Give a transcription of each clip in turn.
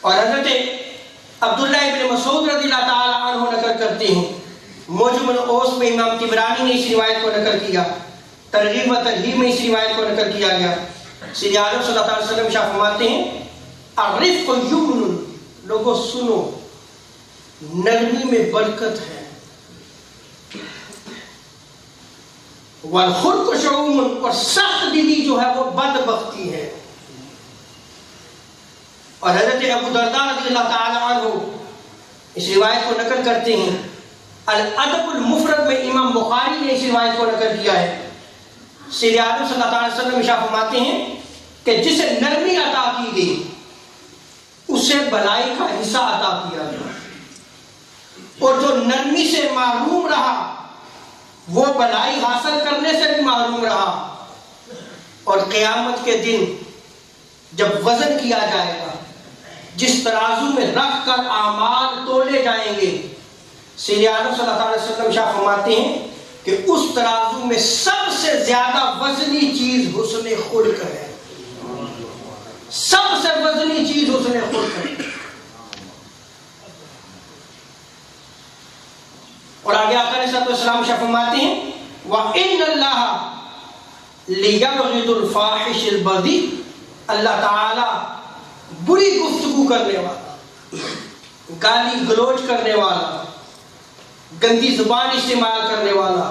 اور حضرت عبداللہ ابن مسعود رضی اللہ تعالیٰ عنہ نقل کرتے ہیں، موجم الاوس میں امام طبرانی نے اس روایت کو نقل کیا، ترغیب و ترہیب میں اس روایت کو نقل کیا گیا۔ سید عالم صلی اللہ علیہ وسلم شاہ فرماتے ہیں الرفق یمن، لوگوں سنو، نرمی میں برکت ہے، والخلق شؤم، اور سخت دلی جو ہے وہ بدبختی ہے۔ اور حضرت ابو درداء رضی اللہ تعالی عنہ اس روایت کو نقل کرتے ہیں، الادب المفرد میں امام بخاری نے اس روایت کو نقل کیا ہے۔ سید عالم صلی اللہ علیہ وسلم ارشاد فرماتے ہیں کہ جسے نرمی عطا کی گئی اسے بلائی کا حصہ عطا کیا گیا، اور جو نرمی سے محروم رہا وہ بلائی حاصل کرنے سے بھی محروم رہا۔ اور قیامت کے دن جب وزن کیا جائے گا، جس ترازو میں رکھ کر اعمال تولے جائیں گے، سید اعظم صلی اللہ علیہ وسلم شاہ فرماتے ہیں کہ اس ترازو میں سب سے زیادہ وزنی چیز حسن خلق ہے، سب سے وزنی چیز حسن خلق ہے۔ اور آگے آقا علیہ السلام شاہ فرماتے ہیں وَإِنَّ اللَّهَ لِيَبْغِضُ الْفَاحِشِ الْبَذِيءَ، اللہ تعالی بری گفتگو کرنے والا، گالی گلوچ کرنے والا، گندی زبان استعمال کرنے والا،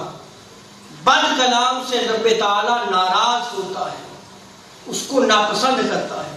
بد کلام سے رب تعالی ناراض ہوتا ہے، اس کو ناپسند کرتا ہے۔